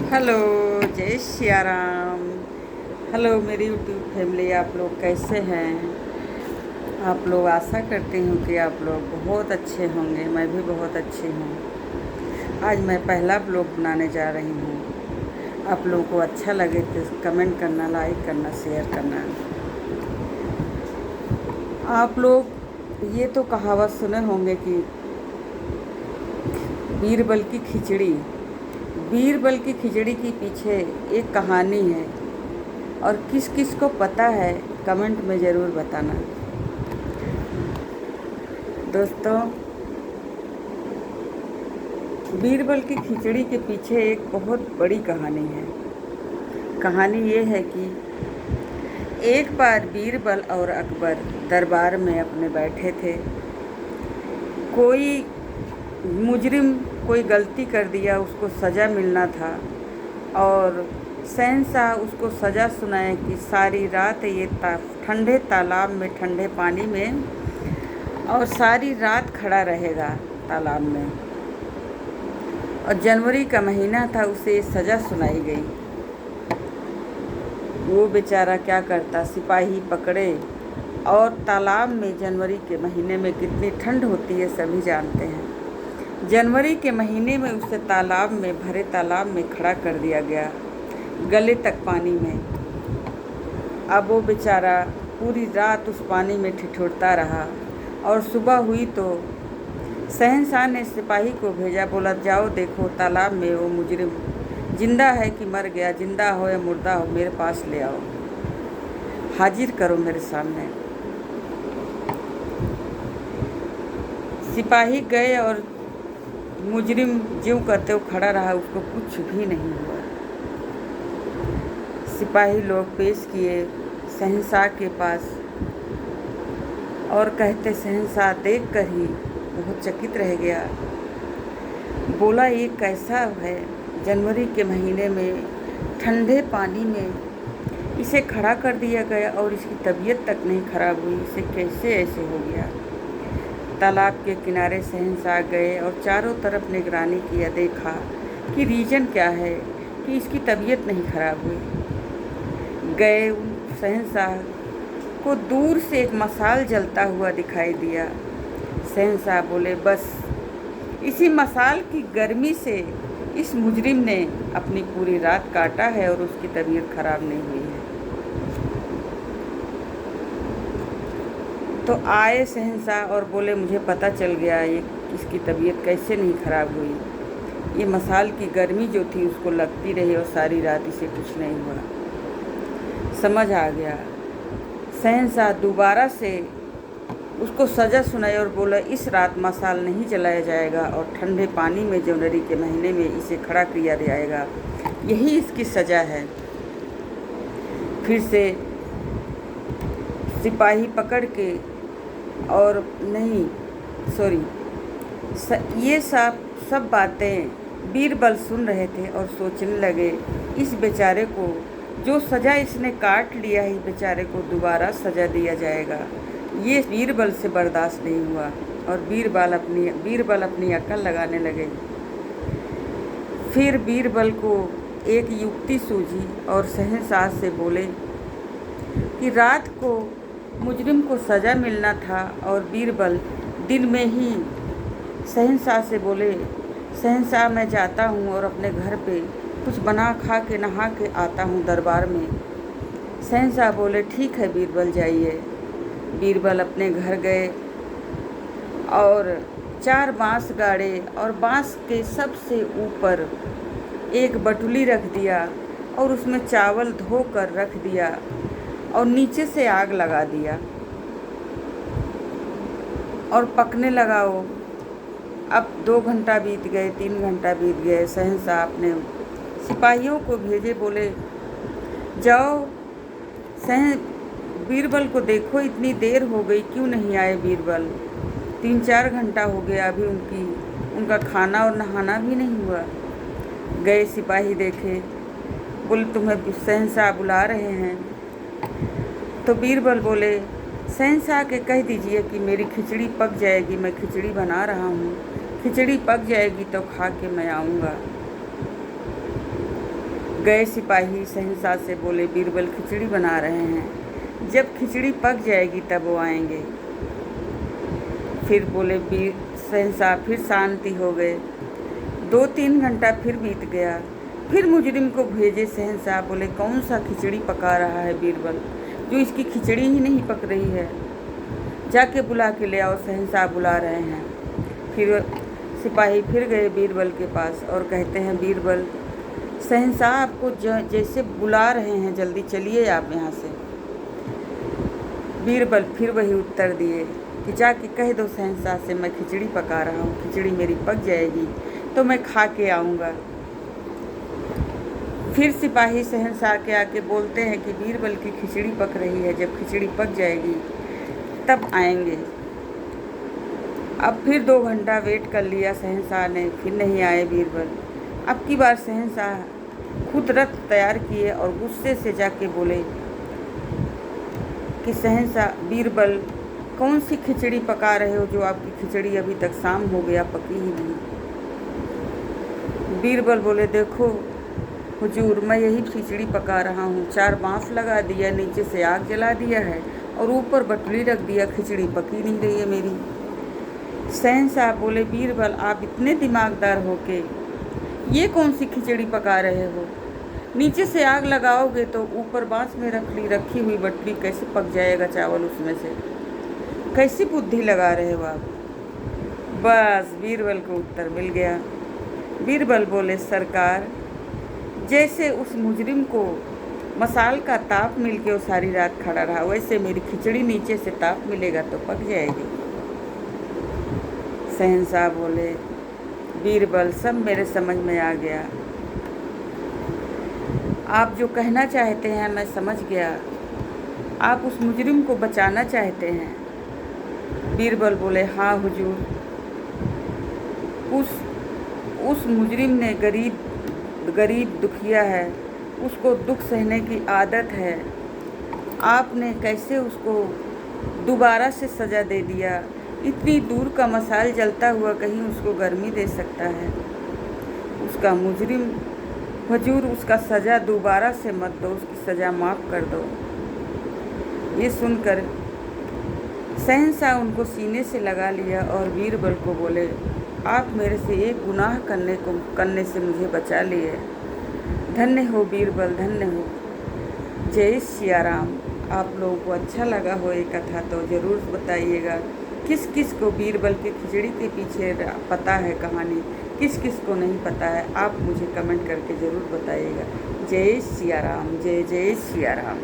Hello, जय Siya Ram. Hello मेरी YouTube family, आप लोग कैसे हैं? आप लोग, आशा करती हूँ कि आप लोग बहुत अच्छे होंगे। मैं भी बहुत अच्छी हूँ। आज मैं पहला ब्लॉग बनाने जा रही हूँ। आप लोगों को अच्छा लगे तो कमेंट करना, लाइक करना, शेयर करना। आप लोग ये तो कहावत सुने होंगे कि बीरबल की खिचड़ी। बीरबल की खिचड़ी के पीछे एक कहानी है, और किस किस को पता है कमेंट में ज़रूर बताना। दोस्तों, बीरबल की खिचड़ी के पीछे एक बहुत बड़ी कहानी है। कहानी ये है कि एक बार बीरबल और अकबर दरबार में अपने बैठे थे। कोई मुजरिम कोई गलती कर दिया, उसको सज़ा मिलना था, और शहंशाह उसको सज़ा सुनाए कि सारी रात ये ठंडे तालाब में, ठंडे पानी में, और सारी रात खड़ा रहेगा तालाब में। और जनवरी का महीना था, उसे सज़ा सुनाई गई। वो बेचारा क्या करता, सिपाही पकड़े, और तालाब में जनवरी के महीने में कितनी ठंड होती है सभी जानते हैं। जनवरी के महीने में उसे तालाब में, भरे तालाब में खड़ा कर दिया गया, गले तक पानी में। अब वो बेचारा पूरी रात उस पानी में ठिठुरता रहा, और सुबह हुई तो शहंशाह ने सिपाही को भेजा, बोला जाओ देखो तालाब में वो मुजरिम जिंदा है कि मर गया, जिंदा हो या मुर्दा हो, मेरे पास ले आओ, हाजिर करो मेरे सामने। सिपाही गए, और मुजरिम ज्यों करते वो खड़ा रहा, उसको कुछ भी नहीं हुआ। सिपाही लोग पेश किए शहंशाह के पास, और कहते शहंशाह देख कर ही बहुत चकित रह गया। बोला ये कैसा है, जनवरी के महीने में ठंडे पानी में इसे खड़ा कर दिया गया, और इसकी तबीयत तक नहीं खराब हुई, इसे कैसे ऐसे हो गया। तालाब के किनारे शहंशाह गए और चारों तरफ निगरानी किया, देखा कि रीज़न क्या है कि इसकी तबीयत नहीं खराब हुई। गए, शहंशाह को दूर से एक मसाल जलता हुआ दिखाई दिया। शहंशाह बोले बस इसी मसाल की गर्मी से इस मुजरिम ने अपनी पूरी रात काटा है, और उसकी तबीयत खराब नहीं हुई है। तो आए शहंशाह और बोले मुझे पता चल गया ये इसकी तबीयत कैसे नहीं खराब हुई। ये मसाल की गर्मी जो थी उसको लगती रही, और सारी रात इसे कुछ नहीं हुआ। समझ आ गया। शहंशाह दोबारा से उसको सज़ा सुनाई, और बोला इस रात मसाल नहीं जलाया जाएगा, और ठंडे पानी में जनवरी के महीने में इसे खड़ा किया जाएगा, यही इसकी सज़ा है। फिर से सिपाही पकड़ के, और नहीं सॉरी ये सब बातें बीरबल सुन रहे थे, और सोचने लगे इस बेचारे को जो सज़ा इसने काट लिया है, बेचारे को दोबारा सज़ा दिया जाएगा। ये बीरबल से बर्दाश्त नहीं हुआ, और बीरबल अपनी अक्ल लगाने लगे। फिर बीरबल को एक युक्ति सूझी, और शहंशाह से बोले कि रात को मुजरिम को सज़ा मिलना था, और बीरबल दिन में ही शहंशाह से बोले शहंशाह मैं जाता हूँ और अपने घर पे कुछ बना खा के नहा के आता हूँ दरबार में। शहंशाह बोले ठीक है बीरबल जाइए। बीरबल अपने घर गए, और 4 बांस गाड़े, और बांस के सबसे ऊपर एक बटुली रख दिया, और उसमें चावल धो कर रख दिया, और नीचे से आग लगा दिया, और पकने लगा वो। अब 2 घंटा बीत गए, 3 घंटा बीत गए। शहंशाह अपने सिपाहियों को भेजे, बोले जाओ बीरबल को देखो, इतनी देर हो गई क्यों नहीं आए बीरबल, 3-4 घंटा हो गया, अभी उनका खाना और नहाना भी नहीं हुआ। गए सिपाही देखे, बोले तुम्हें शहंशाह बुला रहे हैं। तो बीरबल बोले शहंशाह के कह दीजिए कि मेरी खिचड़ी पक जाएगी, मैं खिचड़ी बना रहा हूँ, खिचड़ी पक जाएगी तो खा के मैं आऊँगा। गए सिपाही शहंशाह से बोले, बीरबल खिचड़ी बना रहे हैं, जब खिचड़ी पक जाएगी तब वो आएंगे। फिर बोले शहंशाह, फिर शांति हो गए। 2-3 घंटा फिर बीत गया। फिर मुजरिम को भेजे शहंशाह, बोले कौन सा खिचड़ी पका रहा है बीरबल, जो इसकी खिचड़ी ही नहीं पक रही है, जाके बुला के ले आओ। शहंशाह बुला रहे हैं। फिर सिपाही फिर गए बीरबल के पास और कहते हैं, बीरबल शहंशाह आपको जैसे बुला रहे हैं, जल्दी चलिए आप यहाँ से। बीरबल फिर वही उत्तर दिए कि जाके कह दो शहंशाह से मैं खिचड़ी पका रहा हूँ, खिचड़ी मेरी पक जाएगी तो मैं खा के आऊँगा। फिर सिपाही शहंशाह के आके बोलते हैं कि बीरबल की खिचड़ी पक रही है, जब खिचड़ी पक जाएगी तब आएंगे। अब फिर 2 घंटा वेट कर लिया शहंशाह ने, फिर नहीं आए बीरबल। अब की बार शहंशाह खुद रथ तैयार किए और गुस्से से जाके बोले कि शहंशाह, बीरबल कौन सी खिचड़ी पका रहे हो, जो आपकी खिचड़ी अभी तक शाम हो गया पकी ही नहीं। बीरबल बोले, देखो हुजूर, मैं यही खिचड़ी पका रहा हूँ, 4 बाँस लगा दिया, नीचे से आग जला दिया है और ऊपर बटुली रख दिया, खिचड़ी पकी नहीं रही है मेरी। शहंशाह बोले, बीरबल आप इतने दिमागदार हो के ये कौन सी खिचड़ी पका रहे हो, नीचे से आग लगाओगे तो ऊपर बाँस में रखी हुई बटुली कैसे पक जाएगा चावल उसमें से, कैसी बुद्धि लगा रहे हो आप। बस बीरबल को उत्तर मिल गया। बीरबल बोले, सरकार जैसे उस मुजरिम को मसाल का ताप मिल के वो सारी रात खड़ा रहा, वैसे मेरी खिचड़ी नीचे से ताप मिलेगा तो पक जाएगी। शहंशाह बोले, बीरबल सब मेरे समझ में आ गया, आप जो कहना चाहते हैं मैं समझ गया, आप उस मुजरिम को बचाना चाहते हैं। बीरबल बोले, हाँ हुजूर, उस मुजरिम ने गरीब दुखिया है, उसको दुख सहने की आदत है, आपने कैसे उसको दोबारा से सज़ा दे दिया, इतनी दूर का मसाल जलता हुआ कहीं उसको गर्मी दे सकता है, उसका मुजरिम हुजूर उसका सज़ा दोबारा से मत दो, उसकी सज़ा माफ़ कर दो। ये सुनकर शहंशाह उनको सीने से लगा लिया और बीरबल को बोले, आप मेरे से एक गुनाह करने से मुझे बचा लिए, धन्य हो बीरबल, धन्य हो। जय सिया राम। आप लोगों को अच्छा लगा हो ये कथा तो ज़रूर बताइएगा, किस किस को बीरबल की खिचड़ी के पीछे पता है कहानी, किस किस को नहीं पता है, आप मुझे कमेंट करके ज़रूर बताइएगा। जय सिया राम, जय जय सिया राम।